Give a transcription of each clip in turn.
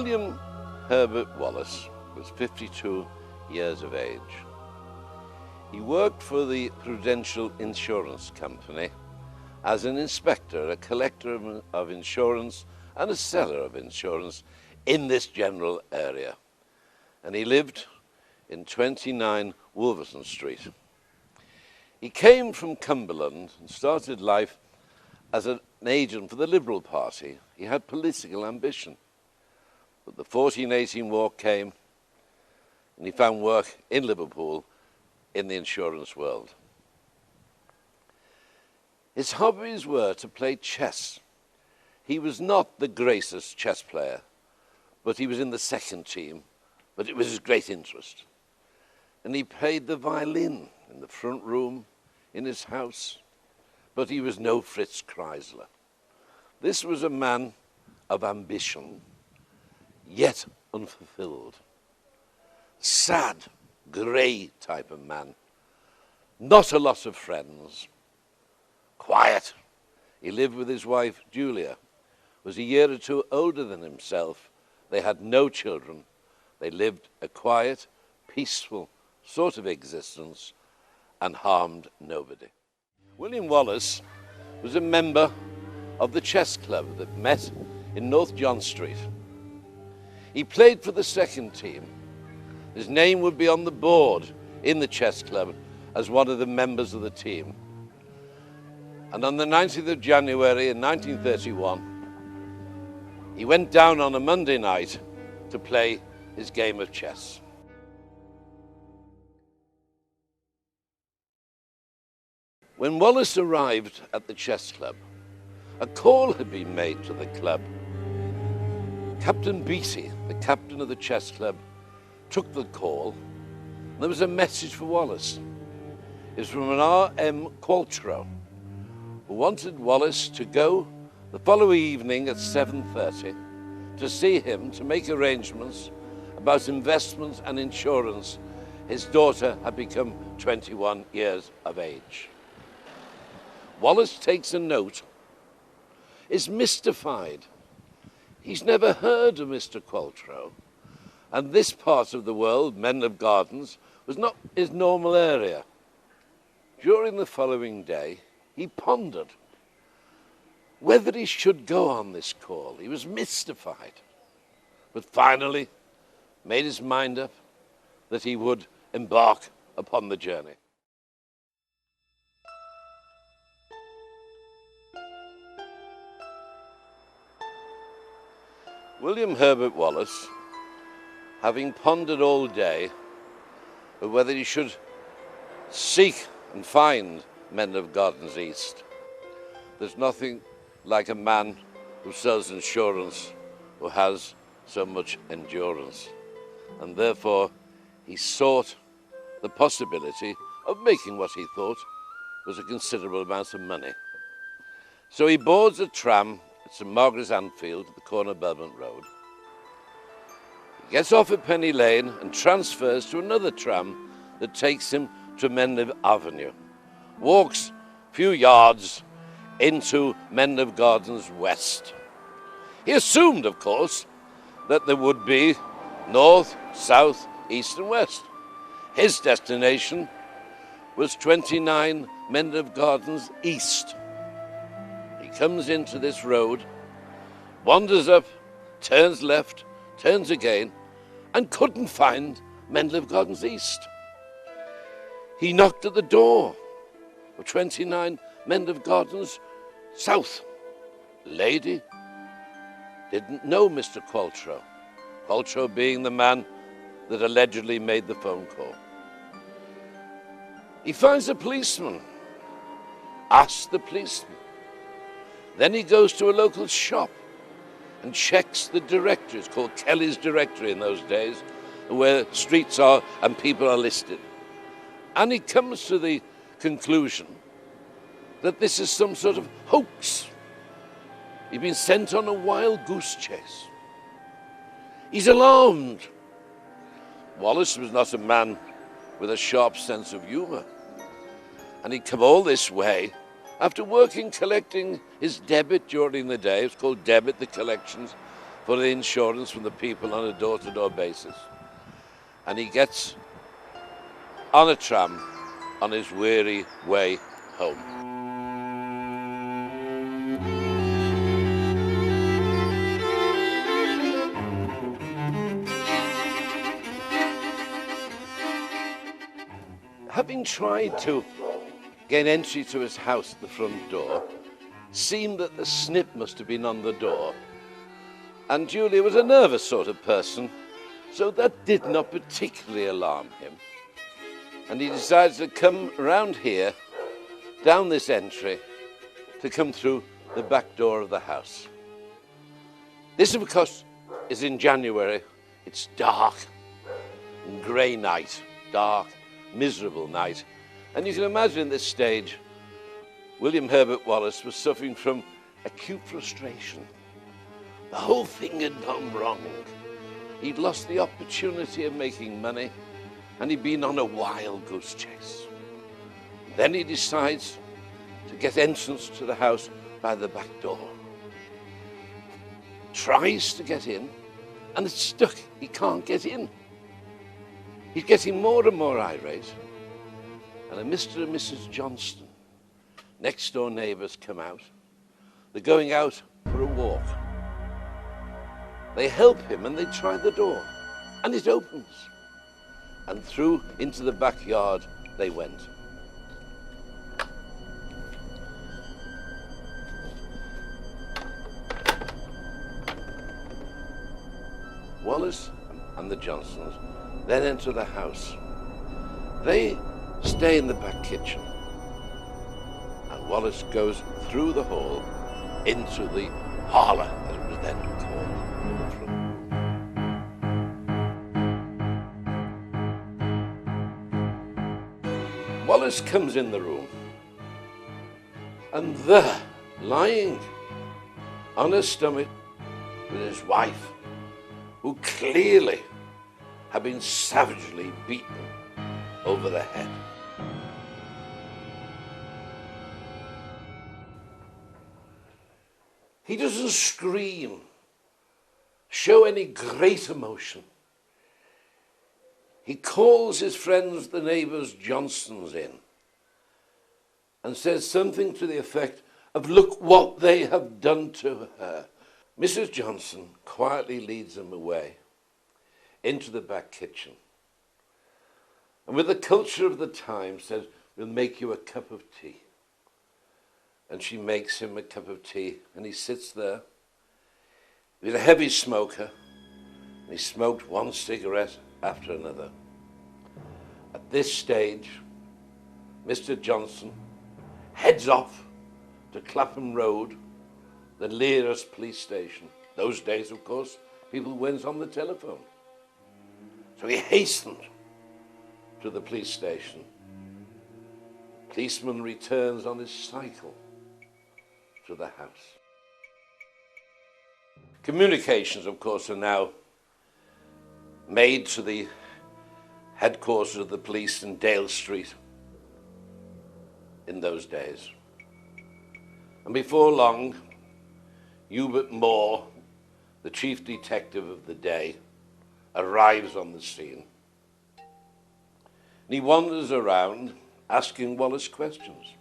William Herbert Wallace was 52 years of age. He worked for the Prudential Insurance Company as an inspector, a collector of insurance and a seller of insurance in this general area. And he lived in 29 Wolverton Street. He came from Cumberland and started life as an agent for the Liberal Party. He had political ambition. But the 1418 war came and he found work in Liverpool in the insurance world. His hobbies were to play chess. He was not the greatest chess player, but he was in the second team, but it was his great interest. And he played the violin in the front room in his house, but he was no Fritz Kreisler. This was a man of ambition, yet unfulfilled. Sad, grey type of man. Not a lot of friends. Quiet. He lived with his wife, Julia, was a year or two older than himself. They had no children. They lived a quiet, peaceful sort of existence and harmed nobody. Willaim Wallace was a member of the chess club that met in North John Street. He played for the second team. His name would be on the board in the chess club as one of the members of the team. And on the 19th of January in 1931, he went down on a Monday night to play his game of chess. When Wallace arrived at the chess club, a call had been made to the club. Captain Beattie, the captain of the chess club, took the call. There was a message for Wallace. It was from an R.M. Qualtrough, who wanted Wallace to go the following evening at 7:30 to see him to make arrangements about investments and insurance. His daughter had become 21 years of age. Wallace takes a note, is mystified. He's never heard of Mr. Qualtrough, and this part of the world, Men of Gardens, was not his normal area. During the following day, he pondered whether he should go on this call. He was mystified, but finally made his mind up that he would embark upon the journey. William Herbert Wallace, having pondered all day whether he should seek and find Men of Gardens East, there's nothing like a man who sells insurance who has so much endurance. And therefore, he sought the possibility of making what he thought was a considerable amount of money. So he boards a tram at St Margaret's, Anfield, at the corner of Belmont Road. He gets off at Penny Lane and transfers to another tram that takes him to Menlib Avenue. Walks a few yards into Menlib Gardens West. He assumed, of course, that there would be north, south, east and west. His destination was 29 Menlib Gardens East. He comes into this road, wanders up, turns left, turns again, and couldn't find Menlib Gardens East. He knocked at the door of 29 Menlib Gardens South. Lady didn't know Mr. Qualtrough. Qualtrough being the man that allegedly made the phone call. He finds a policeman, asks the policeman. Then he goes to a local shop and checks the directory. It's called Kelly's Directory in those days, where streets are and people are listed. And he comes to the conclusion that this is some sort of hoax. He's been sent on a wild goose chase. He's alarmed. Wallace was not a man with a sharp sense of humor. And he'd come all this way after working collecting his debit during the day. It's called debit, the collections, for the insurance from the people on a door-to-door basis. And he gets on a tram on his weary way home. Having tried to gain entry to his house at the front door, seemed that the snip must have been on the door. And Julia was a nervous sort of person, so that did not particularly alarm him. And he decided to come round here, down this entry, to come through the back door of the house. This, of course, is in January. It's dark and grey night, dark, miserable night. And you can imagine at this stage, William Herbert Wallace was suffering from acute frustration. The whole thing had gone wrong. He'd lost the opportunity of making money, and he'd been on a wild goose chase. Then he decides to get entrance to the house by the back door. Tries to get in, and it's stuck. He can't get in. He's getting more and more irate, and a Mr. and Mrs. Johnston, next door neighbours, come out. They're going out for a walk. They help him and they try the door, and it opens. And through into the backyard they went. Wallace and the Johnstons then enter the house. They stay in the back kitchen, and Wallace goes through the hall into the parlour, as it was then called. Wallace comes in the room, and there, lying on his stomach with his wife, who clearly had been savagely beaten over the head. He doesn't scream, show any great emotion. He calls his friends, the neighbours, Johnstons, in and says something to the effect of, "Look what they have done to her." Mrs. Johnston quietly leads him away into the back kitchen, and with the culture of the time says, "We'll make you a cup of tea." And she makes him a cup of tea, and he sits there. He's a heavy smoker, and he smoked one cigarette after another. At this stage, Mr. Johnston heads off to Clapham Road, the nearest police station. Those days, of course, people went on the telephone. So he hastened to the police station. Policeman returns on his cycle to the house. Communications, of course, are now made to the headquarters of the police in Dale Street in those days. And before long, Hubert Moore, the chief detective of the day, arrives on the scene. And he wanders around asking Wallace questions.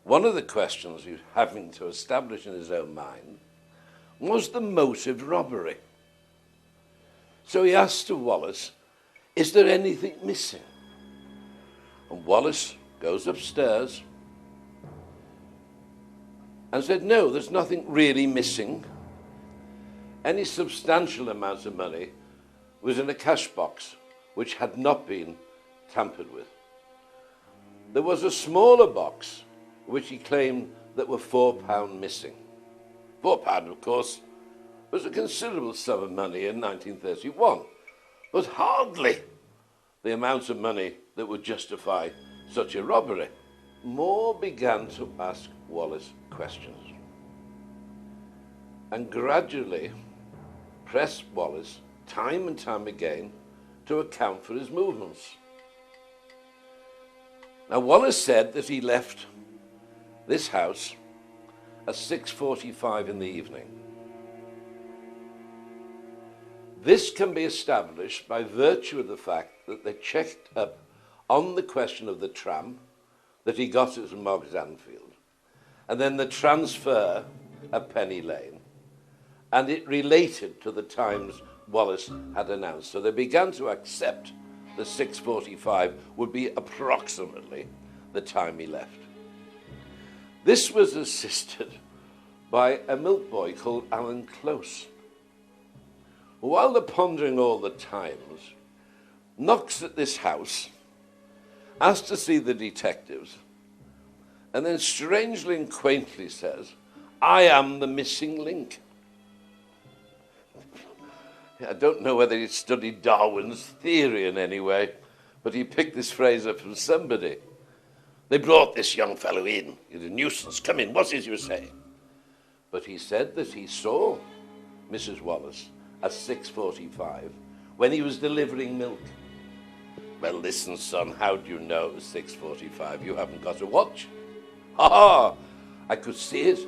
One of the questions he was having to establish in his own mind was the motive robbery. So he asked of Wallace, "Is there anything missing?" And Wallace goes upstairs and said, "No, there's nothing really missing. Any substantial amount of money was in a cash box which had not been tampered with. There was a smaller box which he claimed that were £4 missing. £4, of course, was a considerable sum of money in 1931, but hardly the amount of money that would justify such a robbery." Moore began to ask Wallace questions and gradually pressed Wallace time and time again to account for his movements. Now, Wallace said that he left this house at 6:45 in the evening. This can be established by virtue of the fact that they checked up on the question of the tram that he got at St Margaret's, Anfield, and then the transfer at Penny Lane, and it related to the times Wallace had announced. So they began to accept that 6:45 would be approximately the time he left. This was assisted by a milk boy called Alan Close, who, while they're pondering all the times, knocks at this house, asks to see the detectives, and then strangely and quaintly says, "I am the missing link." I don't know whether he studied Darwin's theory in any way, but he picked this phrase up from somebody. "They brought this young fellow in. He's a nuisance. Come in. What is you saying?" But he said that he saw Mrs. Wallace at 6:45 when he was delivering milk. "Well, listen, son, how do you know it was 6:45? You haven't got a watch." "Ha ha! I could see it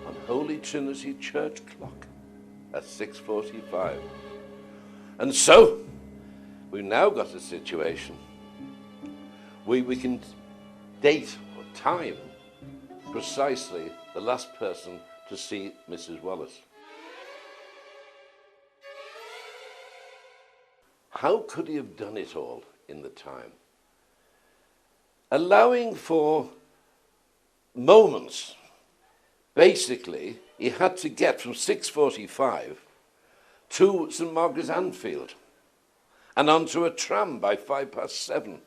on Holy Trinity Church clock at 6:45. And so, we've now got a situation where we can date or time precisely the last person to see Mrs. Wallace. How could he have done it all in the time? Allowing for moments. Basically, he had to get from 6:45 to St Margaret's, Anfield, and onto a tram by 7:05.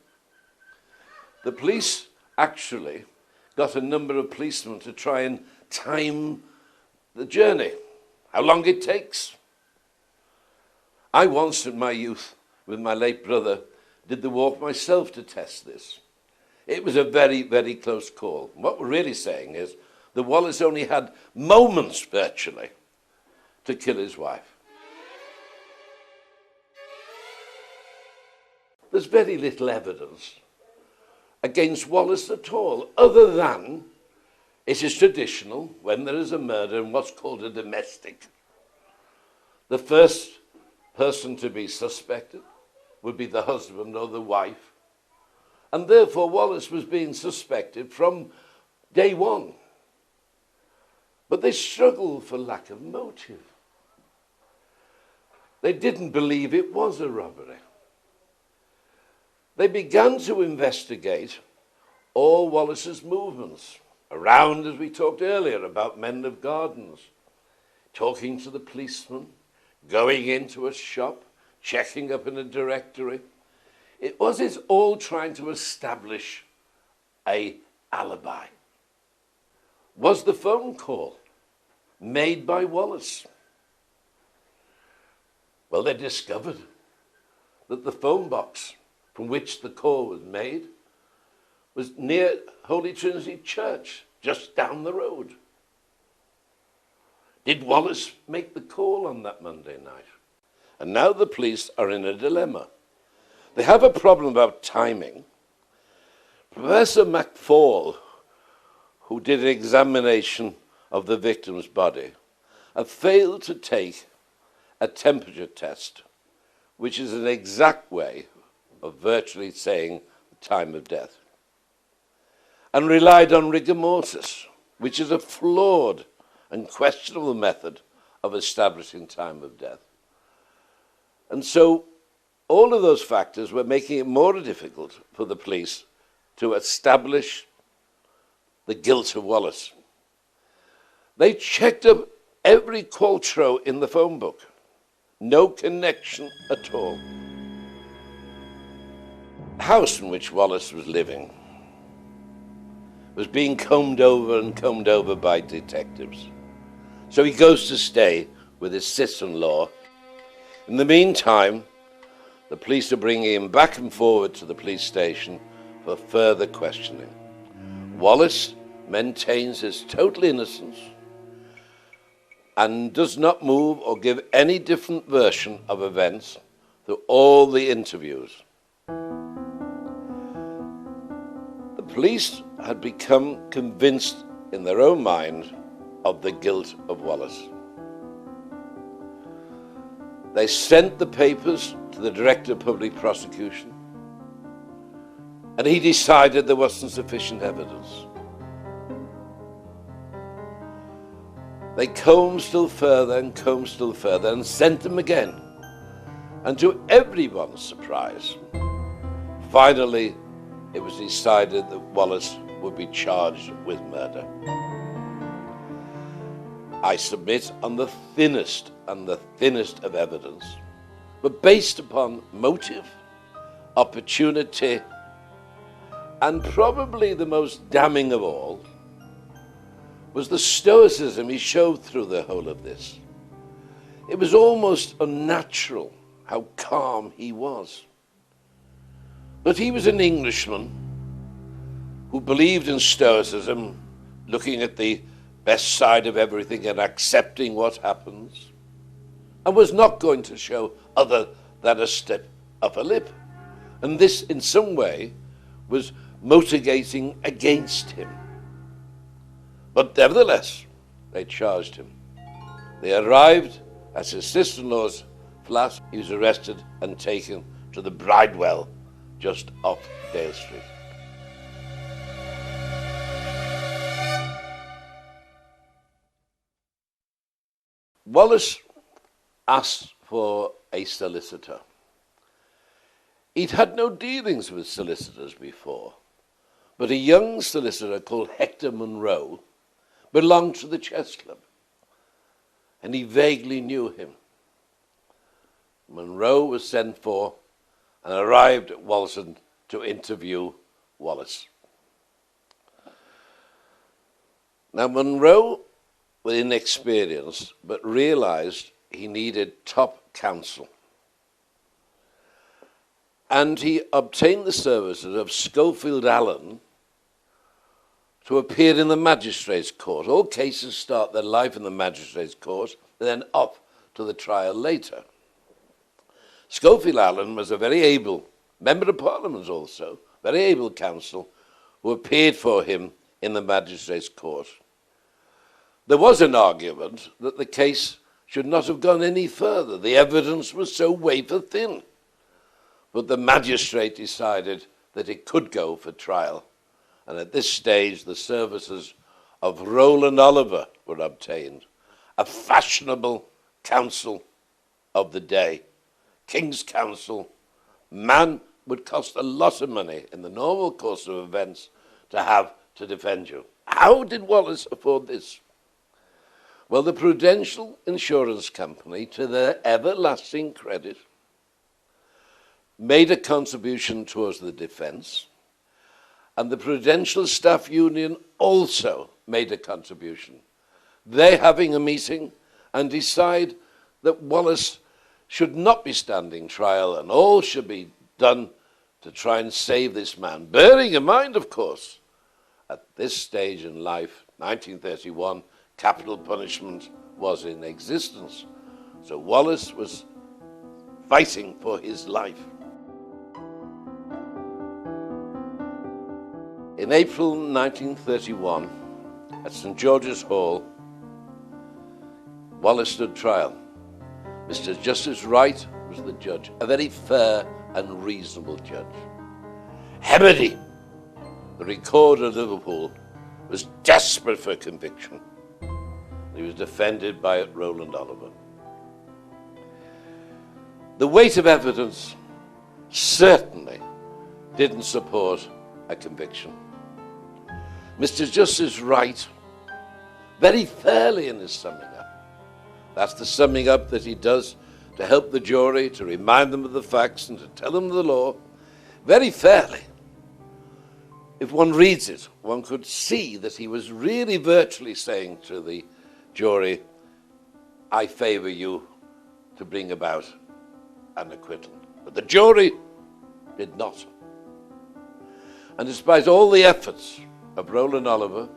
The police actually got a number of policemen to try and time the journey, how long it takes. I once in my youth, with my late brother, did the walk myself to test this. It was a very, very close call. What we're really saying is that Wallace only had moments, virtually, to kill his wife. There's very little evidence against Wallace at all, other than it is traditional when there is a murder in what's called a domestic. The first person to be suspected would be the husband or the wife, and therefore Wallace was being suspected from day one. But they struggled for lack of motive. They didn't believe it was a robbery. They began to investigate all Wallace's movements around, as we talked earlier, about men of gardens, talking to the policeman, going into a shop, checking up in a directory. It was all trying to establish an alibi. Was the phone call made by Wallace? Well, they discovered that the phone box from which the call was made was near Holy Trinity Church, just down the road. Did Wallace make the call on that Monday night? And now the police are in a dilemma. They have a problem about timing. Professor MacFall, who did an examination of the victim's body, have failed to take a temperature test, which is an exact way of virtually saying the time of death, and relied on rigor mortis, which is a flawed and questionable method of establishing time of death. And so all of those factors were making it more difficult for the police to establish the guilt of Wallace. They checked up every quattro in the phone book. No connection at all. The house in which Wallace was living was being combed over by detectives. So he goes to stay with his sister-in-law. In the meantime, the police are bringing him back and forward to the police station for further questioning. Wallace maintains his total innocence and does not move or give any different version of events through all the interviews. The police had become convinced in their own mind of the guilt of Wallace. They sent the papers to the Director of Public Prosecution, and he decided there wasn't sufficient evidence. They combed still further and sent them again. And to everyone's surprise, finally it was decided that Wallace would be charged with murder. I submit on the thinnest of evidence, but based upon motive, opportunity, and probably the most damning of all was the stoicism he showed through the whole of this. It was almost unnatural how calm he was. But he was an Englishman who believed in stoicism, looking at the best side of everything and accepting what happens, and was not going to show other than a stiff upper lip. And this, in some way, was motivating against him. But nevertheless, they charged him. They arrived at his sister-in-law's flat. He was arrested and taken to the Bridewell, just off Dale Street. Wallace asked for a solicitor. He'd had no dealings with solicitors before, but a young solicitor called Hector Munro belonged to the chess club, and he vaguely knew him. Munro was sent for and arrived at Wallaston to interview Wallace. Now, Munro was inexperienced, but realized he needed top counsel. And he obtained the services of Schofield Allen to appear in the magistrate's court. All cases start their life in the magistrate's court, and then up to the trial later. Schofield Allen was a very able member of Parliament also, very able counsel, who appeared for him in the magistrate's court. There was an argument that the case should not have gone any further. The evidence was so wafer thin. But the magistrate decided that it could go for trial. And at this stage, the services of Roland Oliver were obtained, a fashionable counsel of the day. King's counsel, man would cost a lot of money in the normal course of events to have to defend you. How did Wallace afford this? Well, the Prudential Insurance Company, to their everlasting credit, made a contribution towards the defense, and the Prudential Staff Union also made a contribution. They having a meeting and decide that Wallace should not be standing trial and all should be done to try and save this man. Bearing in mind, of course, at this stage in life, 1931, capital punishment was in existence. So Wallace was fighting for his life. In April 1931, at St. George's Hall, Wallace stood trial. Mr. Justice Wright was the judge, a very fair and reasonable judge. Hemedy, the recorder of Liverpool, was desperate for conviction. He was defended by Roland Oliver. The weight of evidence certainly didn't support a conviction. Mr. Justice Wright, very fairly in his summing up, that's the summing up that he does to help the jury, to remind them of the facts and to tell them the law, very fairly. If one reads it, one could see that he was really virtually saying to the jury, I favor you to bring about an acquittal. But the jury did not. And despite all the efforts of Roland Oliver,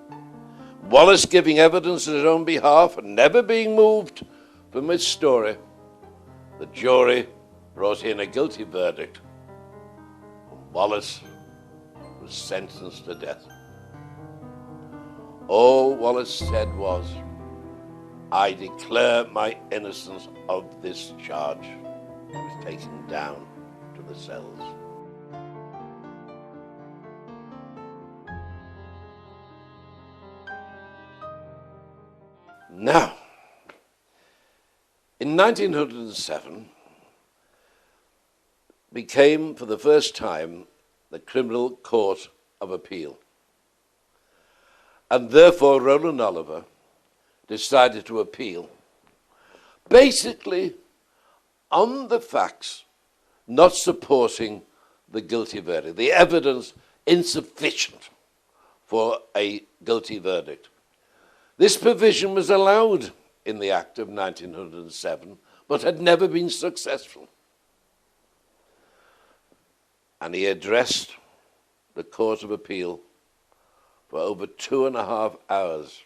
Wallace giving evidence in his own behalf and never being moved from his story, the jury brought in a guilty verdict. Wallace was sentenced to death. All Wallace said was, I declare my innocence of this charge. He was taken down to the cells. Now, in 1907, became for the first time the Criminal Court of Appeal. And therefore Roland Oliver decided to appeal, basically on the facts not supporting the guilty verdict, the evidence insufficient for a guilty verdict. This provision was allowed in the Act of 1907, but had never been successful. And he addressed the Court of Appeal for over 2.5 hours.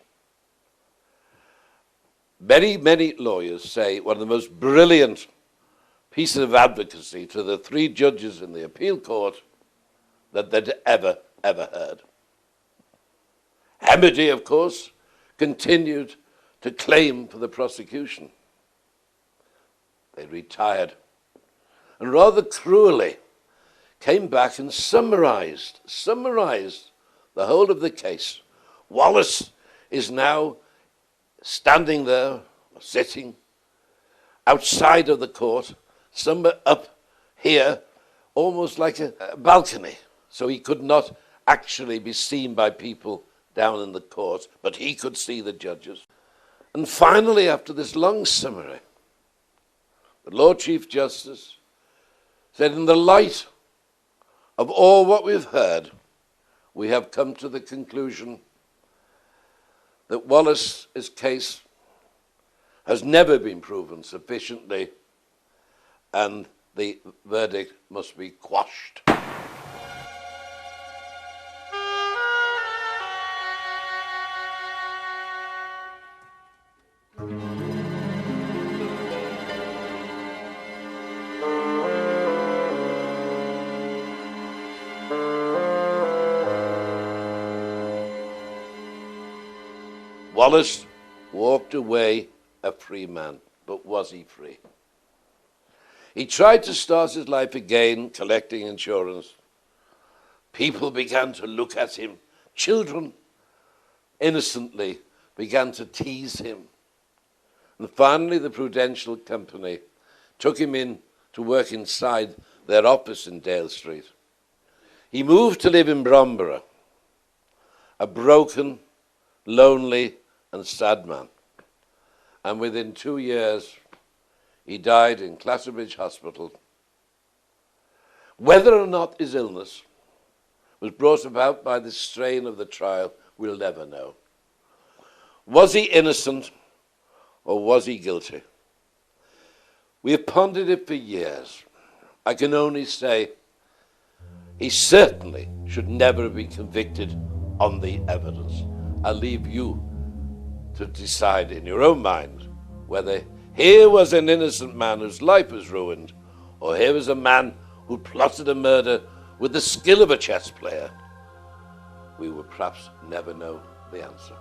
Many, many lawyers say one of the most brilliant pieces of advocacy to the 3 judges in the appeal court that they'd ever heard. Hamady, of course, continued to claim for the prosecution. They retired and rather cruelly came back and summarized the whole of the case. Wallace is now standing there, or sitting, outside of the court, somewhere up here, almost like a balcony, so he could not actually be seen by people down in the court, but he could see the judges. And finally, after this long summary, the Lord Chief Justice said, in the light of all what we've heard, we have come to the conclusion that Wallace's case has never been proven sufficiently, and the verdict must be quashed. Wallace walked away a free man, but was he free? He tried to start his life again, collecting insurance. People began to look at him. Children innocently began to tease him. And finally, the Prudential Company took him in to work inside their office in Dale Street. He moved to live in Bromborough, a broken, lonely, and sad man. And within 2 years, he died in Clatterbridge Hospital. Whether or not his illness was brought about by the strain of the trial, we'll never know. Was he innocent or was he guilty? We have pondered it for years. I can only say he certainly should never have been convicted on the evidence. I'll leave you to decide in your own mind whether here was an innocent man whose life was ruined, or here was a man who plotted a murder with the skill of a chess player. We will perhaps never know the answer.